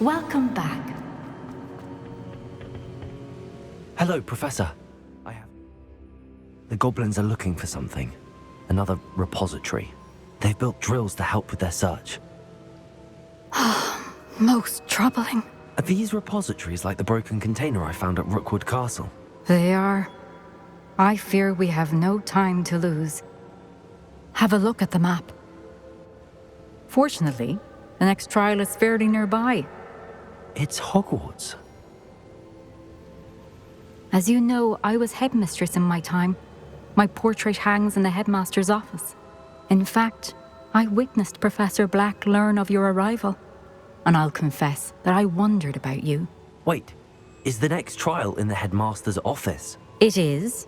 Welcome back. Hello, Professor. The goblins are looking for something. Another repository. They've built drills to help with their search. Most troubling. Are these repositories like the broken container I found at Rookwood Castle? They are. I fear we have no time to lose. Have a look at the map. Fortunately, the next trial is fairly nearby. It's Hogwarts. As you know, I was headmistress in my time. My portrait hangs in the headmaster's office. In fact, I witnessed Professor Black learn of your arrival. And I'll confess that I wondered about you. Wait, is the next trial in the headmaster's office? It is.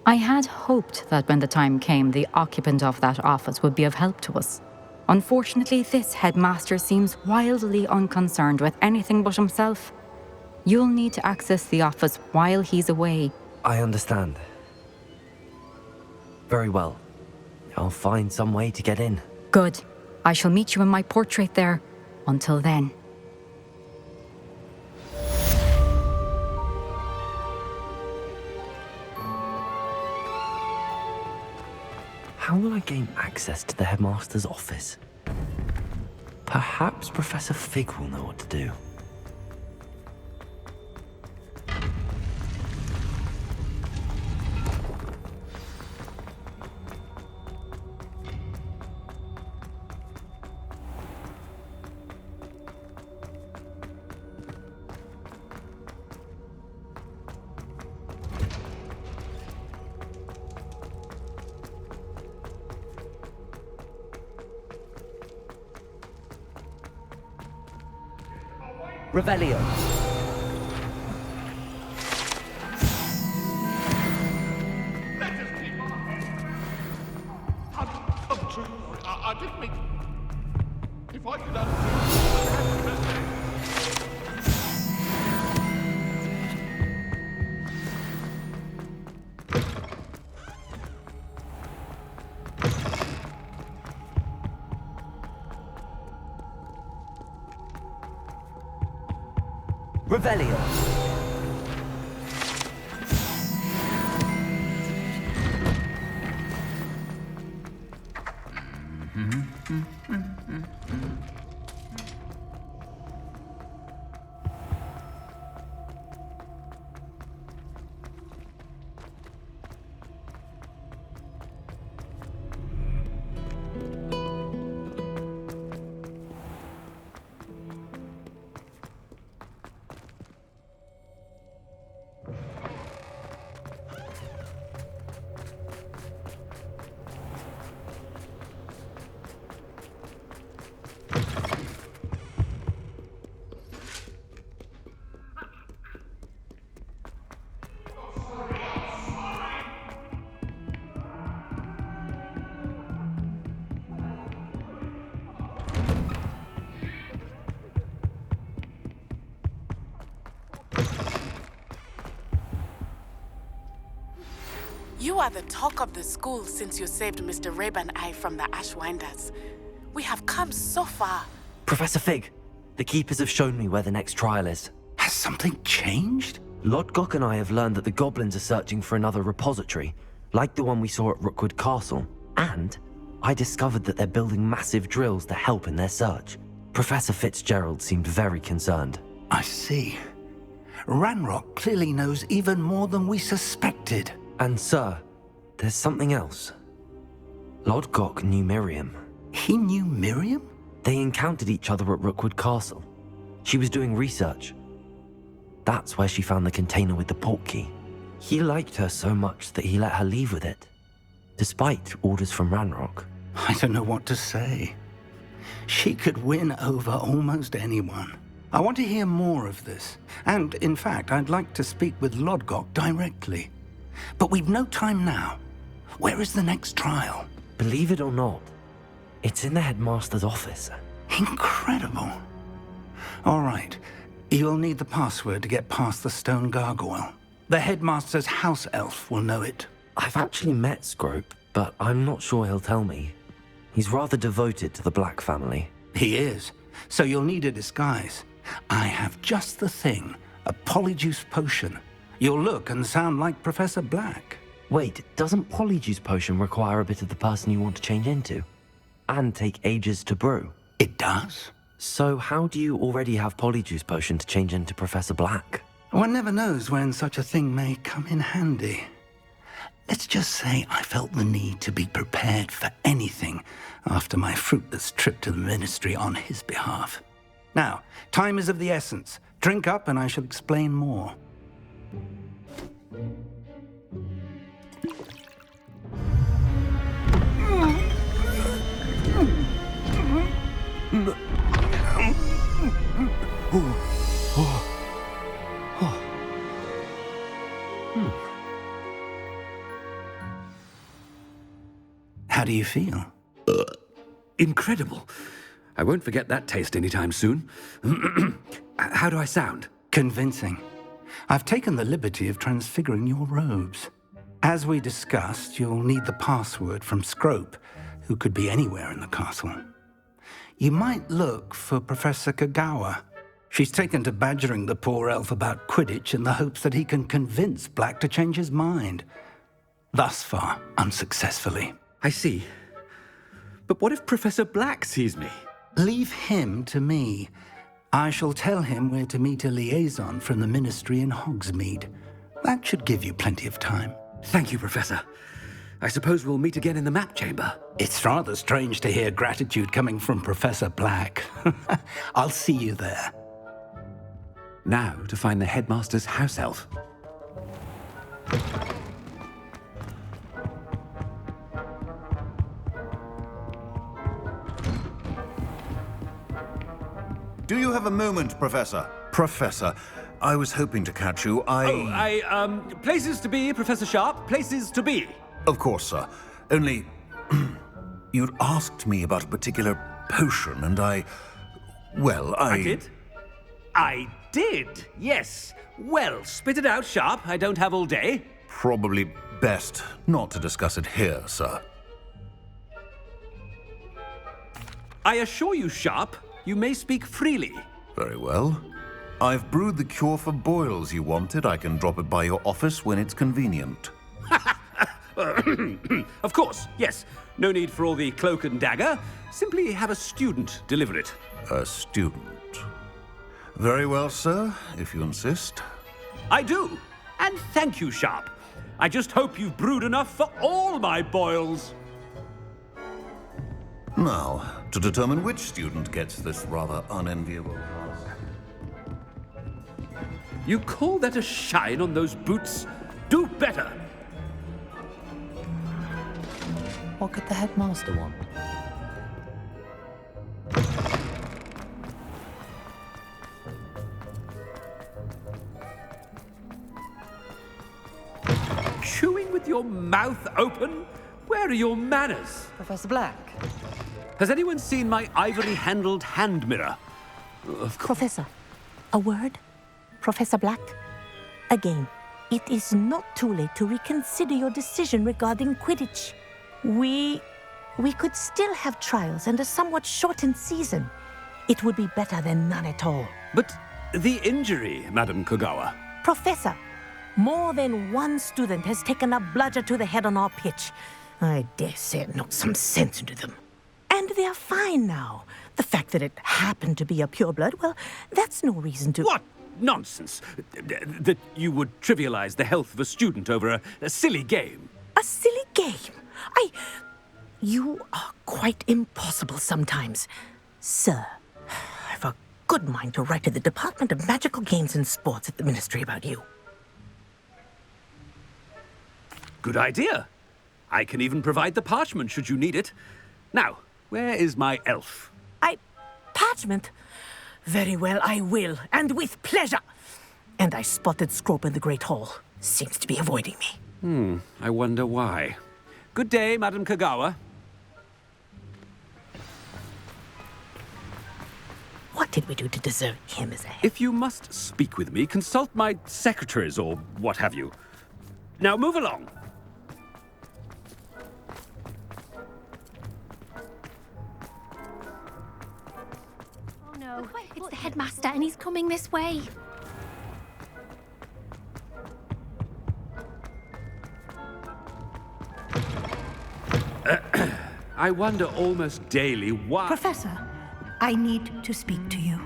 I had hoped that when the time came, the occupant of that office would be of help to us. Unfortunately, this headmaster seems wildly unconcerned with anything but himself. You'll need to access the office while he's away. I understand. Very well. I'll find some way to get in. Good. I shall meet you in my portrait there. Until then. How will I gain access to the headmaster's office? Perhaps Professor Fig will know what to do. Revelio. I'm true. I didn't mean... If I could Revelio. You are the talk of the school since you saved Mr. Rabe and I from the Ashwinders. We have come so far. Professor Fig, the keepers have shown me where the next trial is. Has something changed? Lodgok and I have learned that the goblins are searching for another repository, like the one we saw at Rookwood Castle. And I discovered that they're building massive drills to help in their search. Professor Fitzgerald seemed very concerned. I see. Ranrock clearly knows even more than we suspected. And sir, there's something else. Lodgok knew Miriam. He knew Miriam? They encountered each other at Rookwood Castle. She was doing research. That's where she found the container with the portkey. He liked her so much that he let her leave with it, despite orders from Ranrock. I don't know what to say. She could win over almost anyone. I want to hear more of this. And, in fact, I'd like to speak with Lodgok directly. But we've no time now. Where is the next trial? Believe it or not, it's in the headmaster's office. Incredible. All right. You'll need the password to get past the stone gargoyle. The headmaster's house elf will know it. I've actually met Scrope, but I'm not sure he'll tell me. He's rather devoted to the Black family. He is. So you'll need a disguise. I have just the thing, a polyjuice potion. You'll look and sound like Professor Black. Wait, doesn't Polyjuice Potion require a bit of the person you want to change into? And take ages to brew? It does? So how do you already have Polyjuice Potion to change into Professor Black? One never knows when such a thing may come in handy. Let's just say I felt the need to be prepared for anything after my fruitless trip to the Ministry on his behalf. Now, time is of the essence. Drink up and I shall explain more. How do you feel? Incredible. I won't forget that taste anytime soon. How do I sound? Convincing. I've taken the liberty of transfiguring your robes. As we discussed, you'll need the password from Scrope, who could be anywhere in the castle. You might look for Professor Kagawa. She's taken to badgering the poor elf about Quidditch in the hopes that he can convince Black to change his mind. Thus far, unsuccessfully. I see. But what if Professor Black sees me? Leave him to me. I shall tell him where to meet a liaison from the Ministry in Hogsmeade. That should give you plenty of time. Thank you, Professor. I suppose we'll meet again in the map chamber. It's rather strange to hear gratitude coming from Professor Black. I'll see you there. Now to find the headmaster's house elf. Do you have a moment, Professor? Professor, I was hoping to catch you. Places to be, Professor Sharp. Places to be. Of course, sir. Only... you'd asked me about a particular potion, and I did? I did, yes. Well, spit it out, Sharp. I don't have all day. Probably best not to discuss it here, sir. I assure you, Sharp, you may speak freely. Very well. I've brewed the cure for boils you wanted. I can drop it by your office when it's convenient. Of course, yes. No need for all the cloak and dagger. Simply have a student deliver it. A student. Very well, sir, if you insist. I do. And thank you, Sharp. I just hope you've brewed enough for all my boils. Now, to determine which student gets this rather unenviable task. You call that a shine on those boots? Do better. What could the headmaster want? Chewing with your mouth open? Where are your manners? Professor Black. Has anyone seen my ivory-handled hand mirror? Professor, a word? Professor Black? Again, it is not too late to reconsider your decision regarding Quidditch. We could still have trials and a somewhat shortened season. It would be better than none at all. But the injury, Madam Kagawa. Professor, more than one student has taken a bludger to the head on our pitch. I dare say it knocked some sense into them. And they're fine now. The fact that it happened to be a pureblood, well, that's no reason to... What nonsense! That you would trivialize the health of a student over a silly game. A silly game? You are quite impossible sometimes. Sir, I've a good mind to write to the Department of Magical Games and Sports at the Ministry about you. Good idea. I can even provide the parchment should you need it. Now, where is my elf? Parchment? Very well, I will, and with pleasure. And I spotted Scrope in the Great Hall. Seems to be avoiding me. I wonder why. Good day, Madam Kagawa. What did we do to deserve him as a head? If you must speak with me, consult my secretaries or what have you. Now move along. No. It's the headmaster, and he's coming this way. I wonder almost daily why... Professor, I need to speak to you.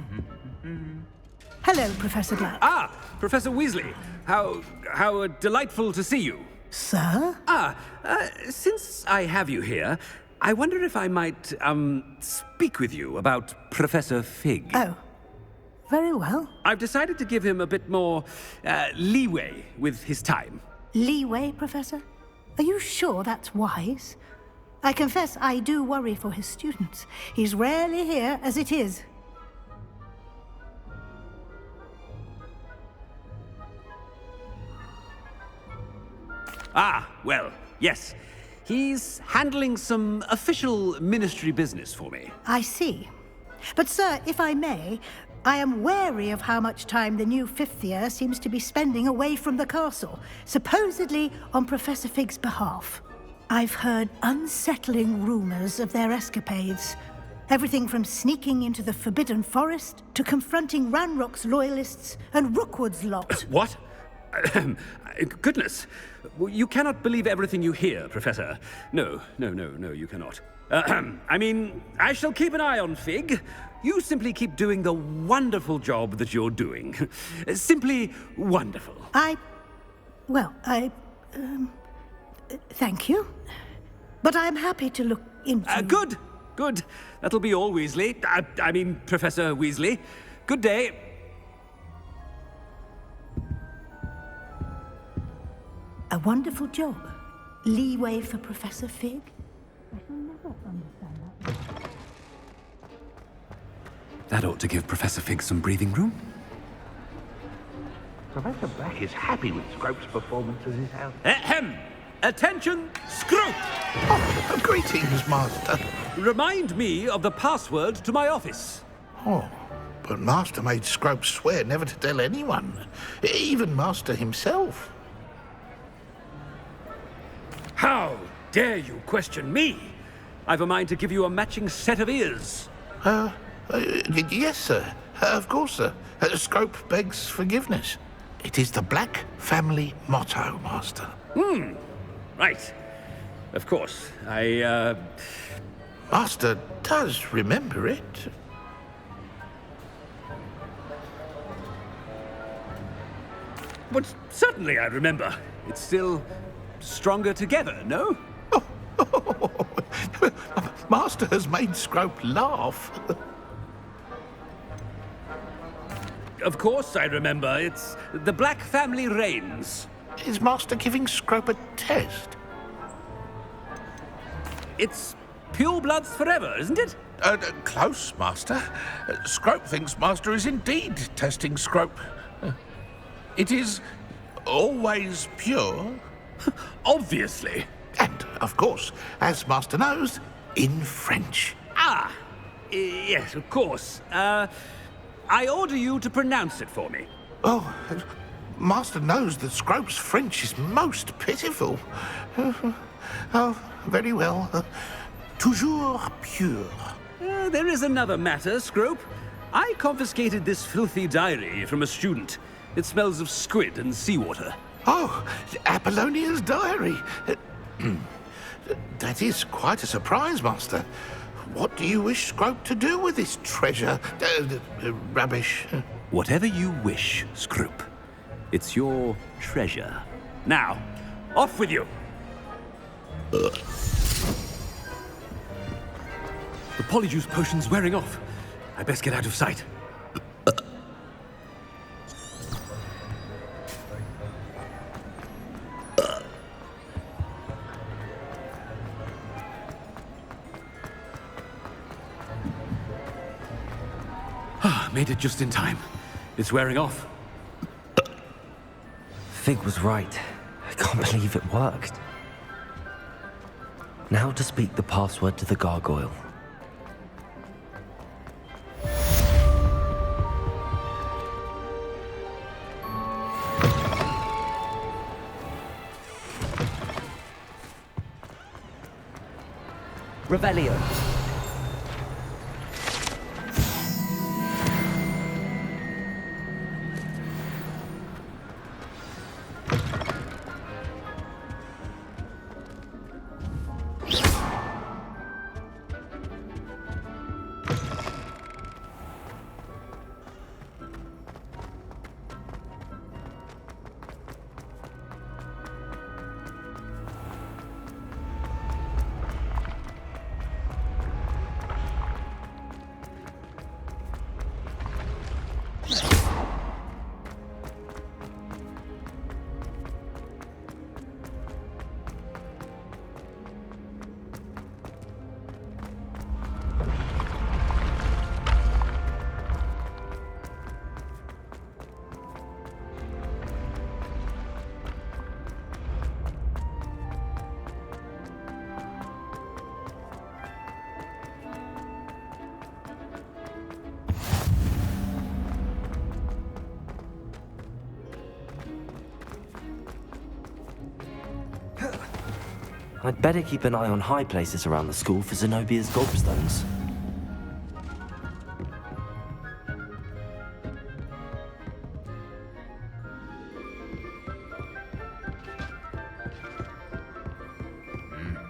Hello, Professor Black. Ah, Professor Weasley. How delightful to see you. Sir? Since I have you here, I wonder if I might, speak with you about Professor Fig. Oh, very well. I've decided to give him a bit more, leeway with his time. Leeway, Professor? Are you sure that's wise? I confess I do worry for his students. He's rarely here as it is. Ah, well, yes. He's handling some official ministry business for me. I see. But, sir, if I may, I am wary of how much time the new fifth year seems to be spending away from the castle, supposedly on Professor Fig's behalf. I've heard unsettling rumors of their escapades. Everything from sneaking into the Forbidden Forest to confronting Ranrock's loyalists and Rookwood's lot. What? Goodness. You cannot believe everything you hear, Professor. No, you cannot. I mean, I shall keep an eye on Fig. You simply keep doing the wonderful job that you're doing. Simply wonderful. Thank you. But I'm happy to look into... Good. That'll be all, Weasley. I mean, Professor Weasley. Good day. A wonderful job. Leeway for Professor Fig? I shall never understand that. That ought to give Professor Fig some breathing room. Professor Black is happy with Scrope's performance as his house. Ahem! Attention, Scrope! Oh, greetings, Master. Remind me of the password to my office. Oh, but Master made Scrope swear never to tell anyone, even Master himself. How dare you question me? I've a mind to give you a matching set of ears. Yes, sir. Of course, sir. Scrope begs forgiveness. It is the Black family motto, Master. Right. Of course. Master does remember it. But certainly I remember. It's still stronger together, no? Master has made Scrope laugh. Of course I remember. It's the Black family reigns. Is Master giving Scrope a test? It's pure bloods forever, isn't it? Close, Master. Scrope thinks Master is indeed testing Scrope. It is always pure. Obviously. And, of course, as Master knows, in French. Yes, of course. I order you to pronounce it for me. Oh, Master knows that Scrope's French is most pitiful. Oh, very well. Toujours pure. There is another matter, Scrope. I confiscated this filthy diary from a student. It smells of squid and seawater. Oh, Apollonia's diary. That is quite a surprise, Master. What do you wish Scrope to do with this treasure? Rubbish. Whatever you wish, Scrope. It's your treasure. Now, off with you. The polyjuice potion's wearing off. I best get out of sight. Made it just in time. It's wearing off. Fig was right. I can't believe it worked. Now to speak the password to the gargoyle. Revelio. I'd better keep an eye on high places around the school for Zenobia's gobstones.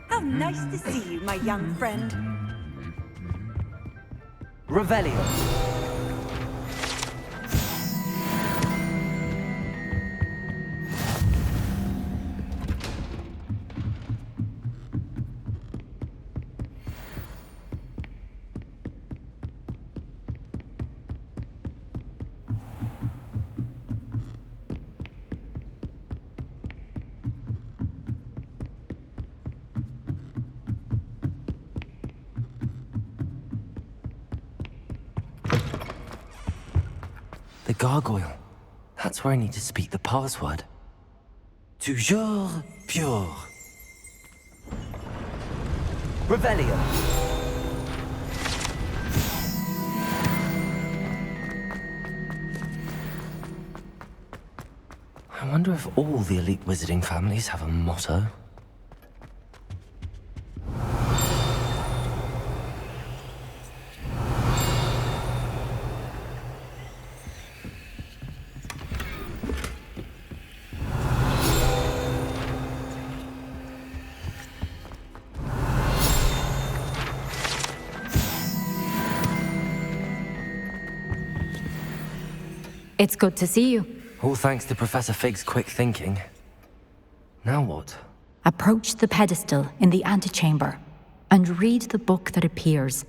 How nice to see you, my young friend. Revelio. The gargoyle. That's where I need to speak the password. Toujours pure. Revelio. I wonder if all the elite wizarding families have a motto. It's good to see you. All thanks to Professor Fig's quick thinking. Now what? Approach the pedestal in the antechamber and read the book that appears.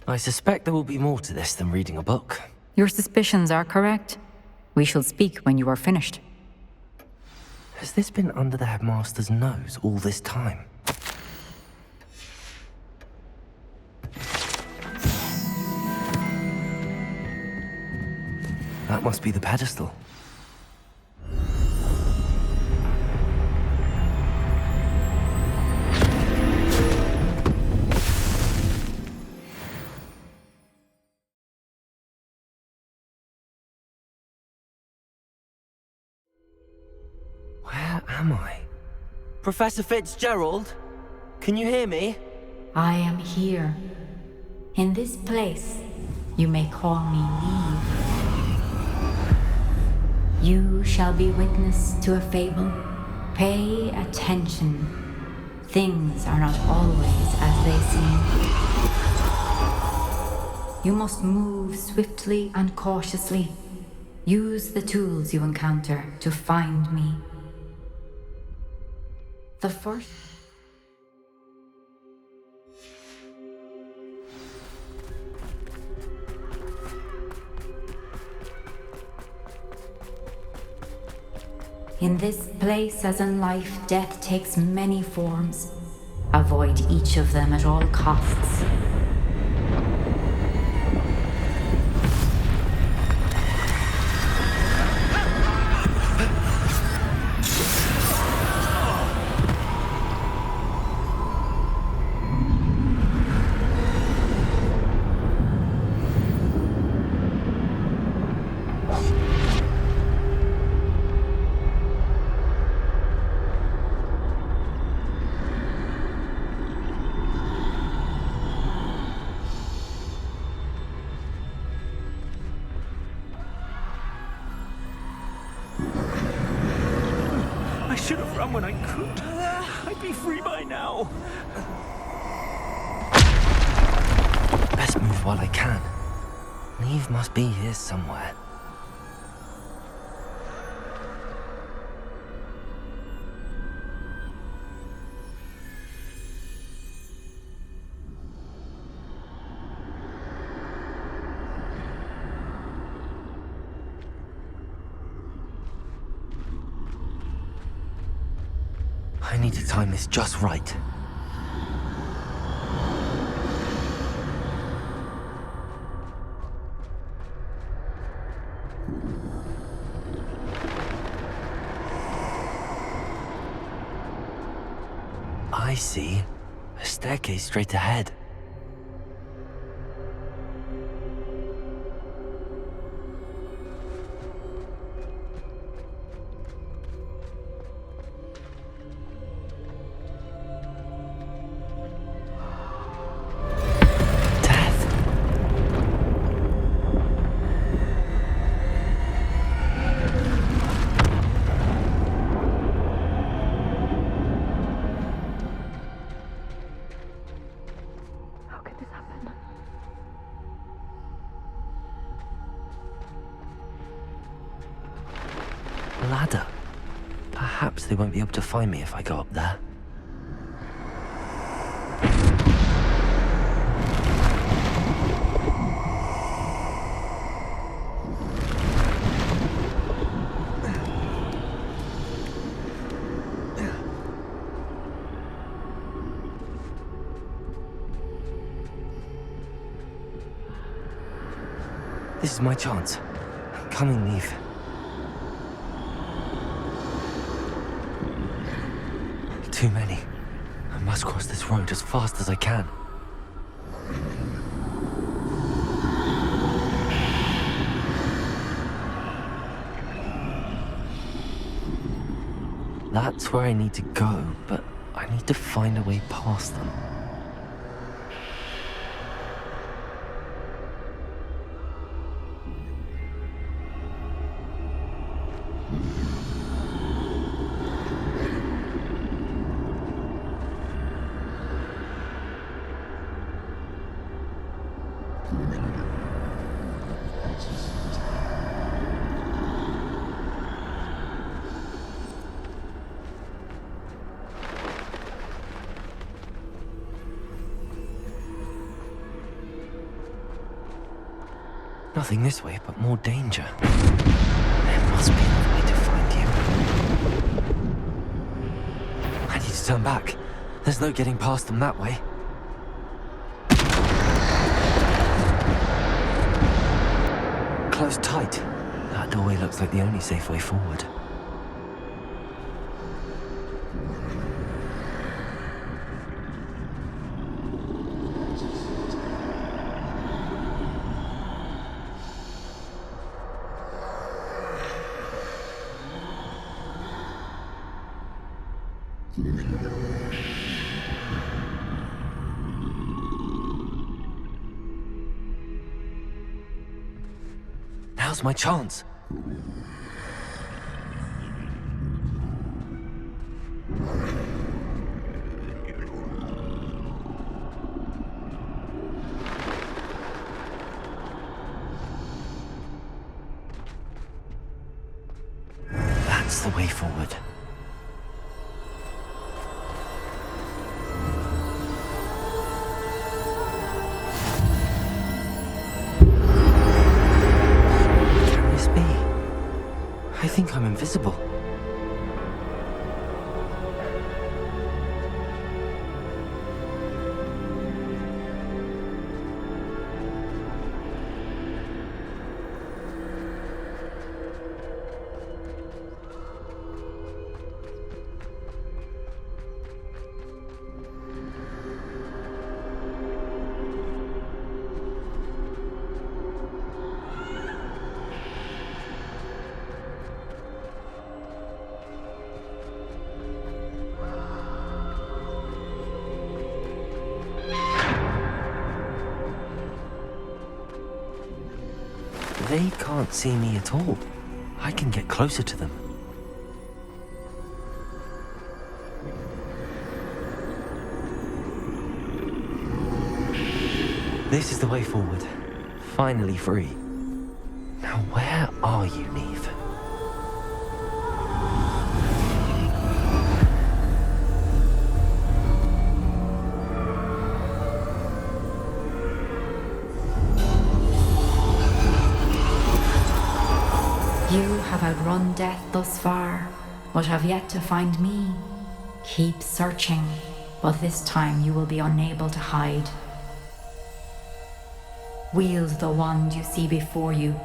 I suspect there will be more to this than reading a book. Your suspicions are correct. We shall speak when you are finished. Has this been under the headmaster's nose all this time? That must be the pedestal. Where am I? Professor Fitzgerald? Can you hear me? I am here. In this place, you may call me Neve. You shall be witness to a fable. Pay attention. Things are not always as they seem. You must move swiftly and cautiously. Use the tools you encounter to find me. The first... In this place, as in life, death takes many forms. Avoid each of them at all costs. I should have run when I could. I'd be free by now. Best move while I can. Neve must be here somewhere. I need to time this just right. I see. A staircase straight ahead. A ladder. Perhaps they won't be able to find me if I go up there. This is my chance. Come and leave. Too many. I must cross this road as fast as I can. That's where I need to go, but I need to find a way past them. Nothing this way, but more danger. There must be another way to find you. I need to turn back. There's no getting past them that way. Close tight. That doorway looks like the only safe way forward. Now's my chance. That's the way forward. I think I'm invisible. They can't see me at all. I can get closer to them. This is the way forward. Finally free. Now where are you, Neve? You have outrun death thus far, but have yet to find me. Keep searching, but this time you will be unable to hide. Wield the wand you see before you.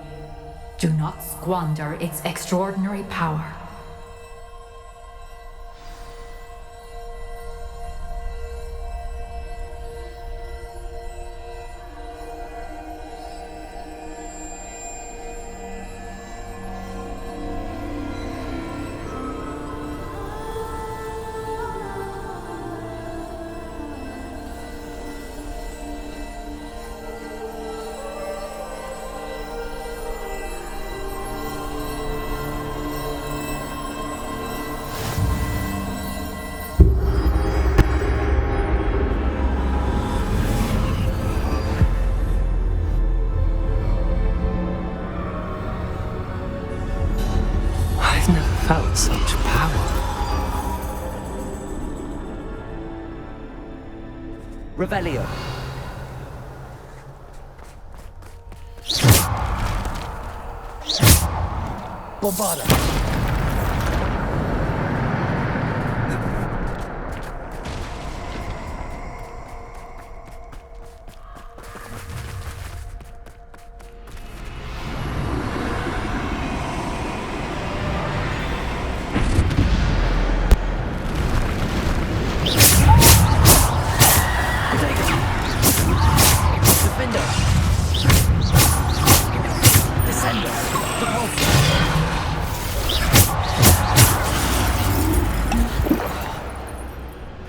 Do not squander its extraordinary power. felt such power. Revelio. Bombarda.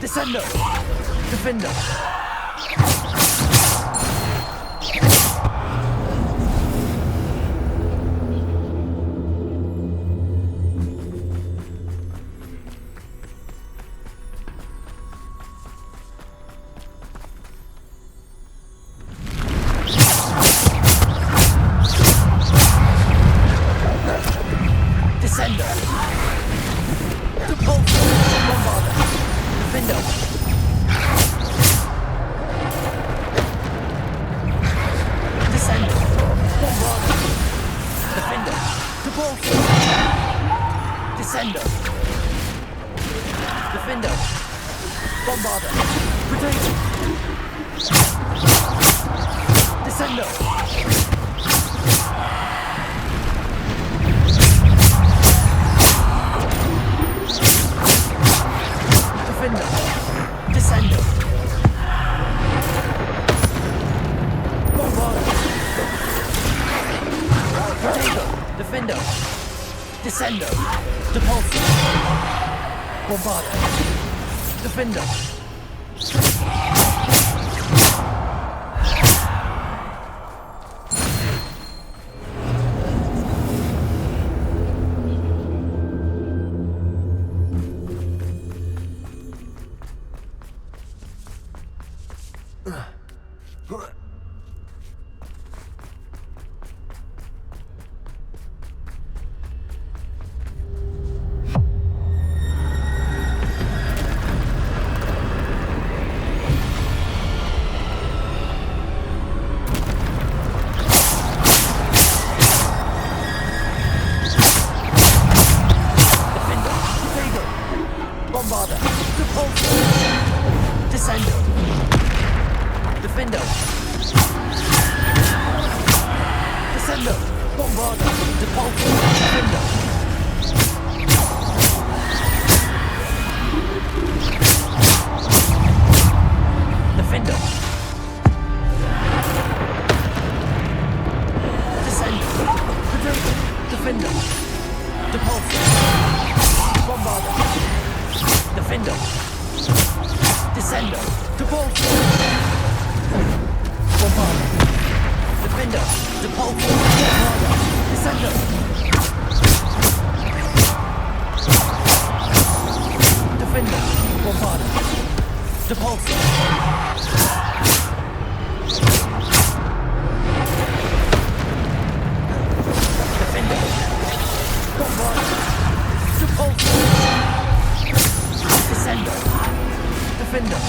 Descendo! Defender! Descendo! Depulso! Bombarda! Defender! Descendo! Bombarda! Defender! Depulso! Descendo! Defender! Bombarda! Potato! Descendo! Defender! Descendo! Bombarda! Potato! Defender! Descendo! Depulso! Bombarda! Defender! Bombarda! Depulso! Descendo! Defender! Descendo! Bombarda! Depulso! Defender! Defender! Descendo! Potato! Defender! Depulso! Bombarda! Defender! Descendo! Depulso! Bombarda! Defender! Depulso! Bombarda! Descendo! Defender! Bombarda! Depulso! Defender! Bombarda! Depulso! Descendo! Defender!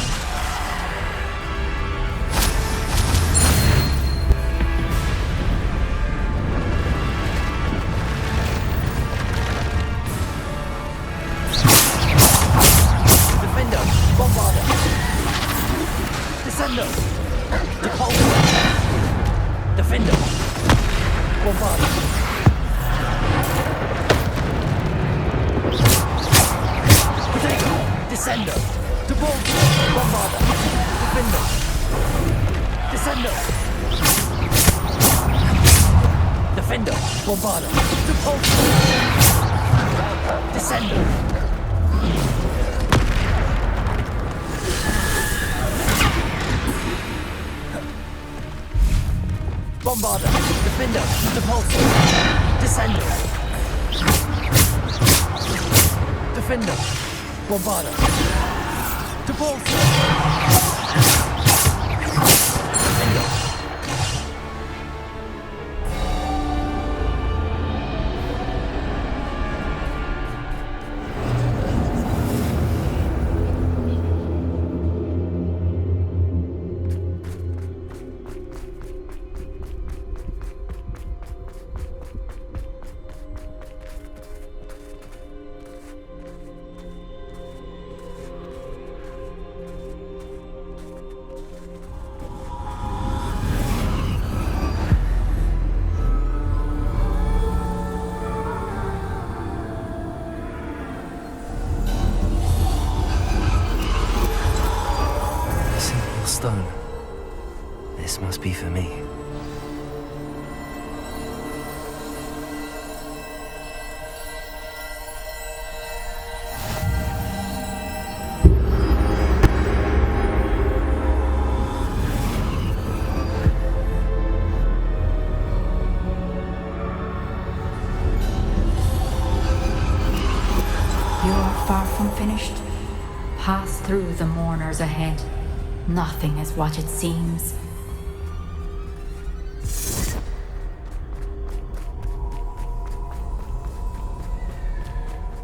Defender! Bombarda! Descendo! Depulso! Defender! Bombarda! Potato! Descendo! Depulso! Bombarda! Defender! Descendo! Defender! Bombarda! Depulso! Descendo! Bombarda! Defender! Depulso! Descendo! Defender! Bombarda! Depulso! Defender! unfinished. Pass through the mourners ahead. Nothing is what it seems.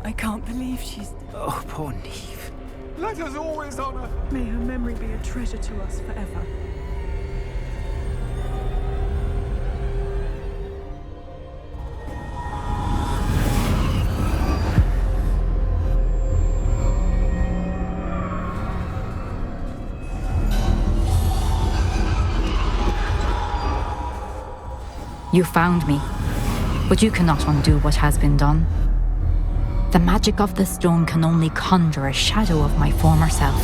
I can't believe she's... Oh, poor Neve. Let us always honor. May her memory be a treasure to us forever. You found me, but you cannot undo what has been done. The magic of the stone can only conjure a shadow of my former self.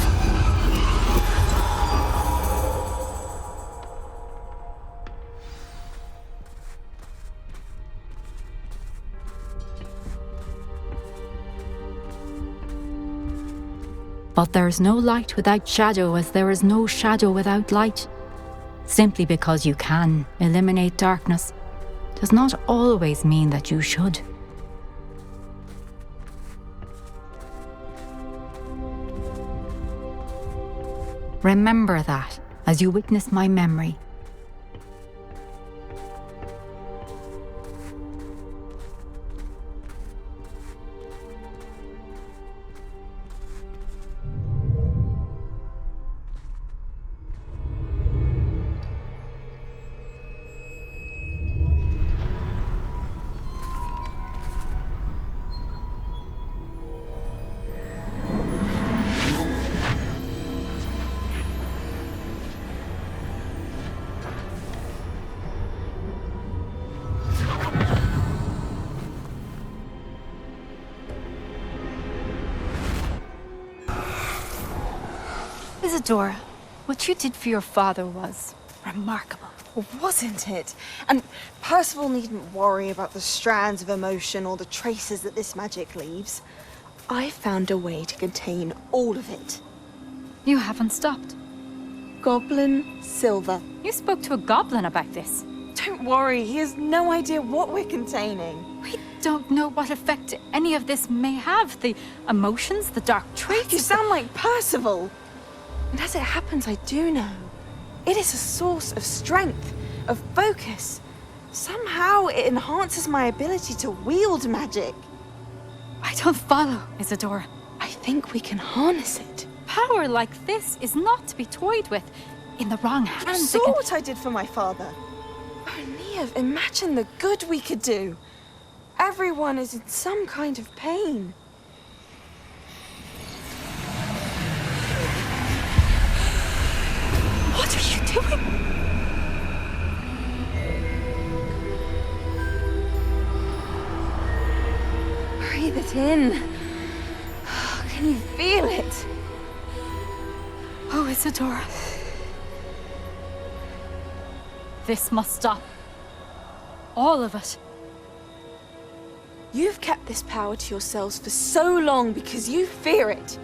But there is no light without shadow, as there is no shadow without light. Simply because you can eliminate darkness does not always mean that you should. Remember that as you witness my memory. Isadora, what you did for your father was remarkable. Wasn't it? And Percival needn't worry about the strands of emotion or the traces that this magic leaves. I found a way to contain all of it. You haven't stopped. Goblin Silver. You spoke to a goblin about this. Don't worry, he has no idea what we're containing. We don't know what effect any of this may have. The emotions, the dark traits. You sound like Percival. And as it happens, I do know. It is a source of strength, of focus. Somehow it enhances my ability to wield magic. I don't follow, Isadora. I think we can harness it. Power like this is not to be toyed with. In the wrong hands, You saw what I did for my father. Oh, Neve, imagine the good we could do. Everyone is in some kind of pain. What are you doing? Breathe it in. Can you feel it? Oh, Isadora. This must stop. All of it. You've kept this power to yourselves for so long because you fear it.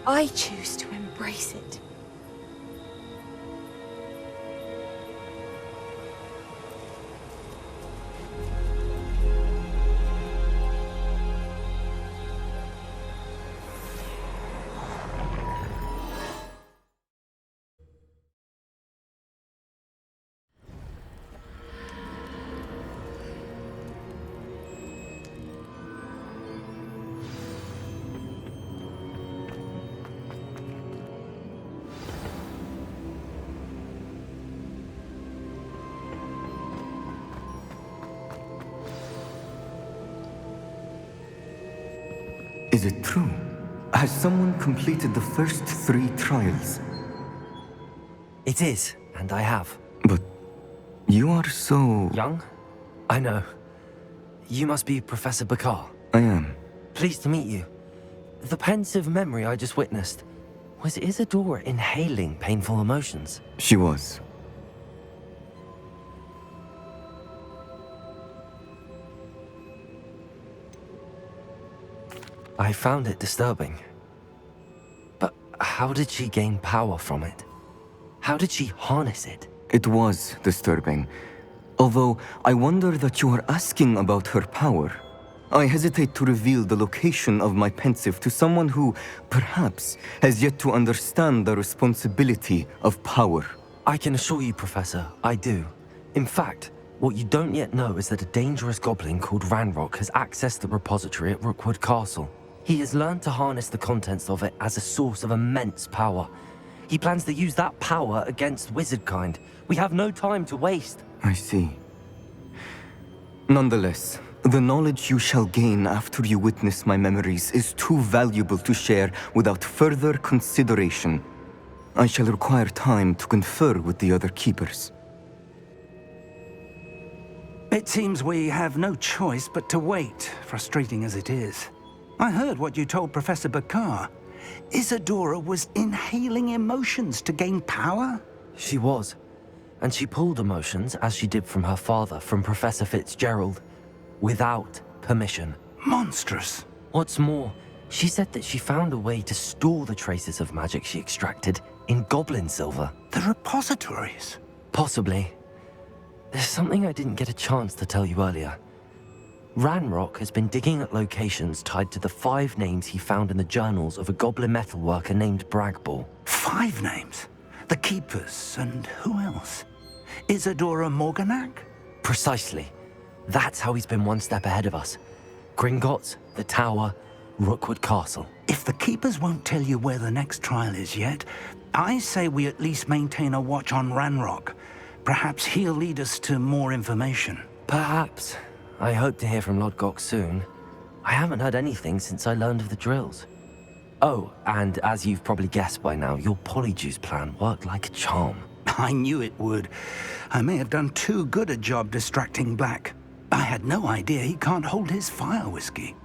I choose to embrace it. Is it true? Has someone completed the first 3 trials? It is, and I have. But you are so... Young? I know. You must be Professor Bakar. I am. Pleased to meet you. The pensive memory I just witnessed, was Isadora inhaling painful emotions? She was. I found it disturbing. But how did she gain power from it? How did she harness it? It was disturbing. Although, I wonder that you are asking about her power. I hesitate to reveal the location of my pensive to someone who, perhaps, has yet to understand the responsibility of power. I can assure you, Professor, I do. In fact, what you don't yet know is that a dangerous goblin called Ranrock has accessed the repository at Rookwood Castle. He has learned to harness the contents of it as a source of immense power. He plans to use that power against wizardkind. We have no time to waste. I see. Nonetheless, the knowledge you shall gain after you witness my memories is too valuable to share without further consideration. I shall require time to confer with the other keepers. It seems we have no choice but to wait, frustrating as it is. I heard what you told Professor Bakar. Isadora was inhaling emotions to gain power? She was. And she pulled emotions, as she did from her father, from Professor Fitzgerald, without permission. Monstrous. What's more, she said that she found a way to store the traces of magic she extracted in goblin silver. The repositories? Possibly. There's something I didn't get a chance to tell you earlier. Ranrock has been digging at locations tied to the 5 names he found in the journals of a goblin metalworker named Bragball. 5 names? The Keepers, and who else? Isadora Morganac? Precisely. That's how he's been one step ahead of us. Gringotts, the Tower, Rookwood Castle. If the Keepers won't tell you where the next trial is yet, I say we at least maintain a watch on Ranrock. Perhaps he'll lead us to more information. Perhaps. I hope to hear from Lodgok soon. I haven't heard anything since I learned of the drills. Oh, and as you've probably guessed by now, your Polyjuice plan worked like a charm. I knew it would. I may have done too good a job distracting Black. I had no idea he can't hold his fire whiskey.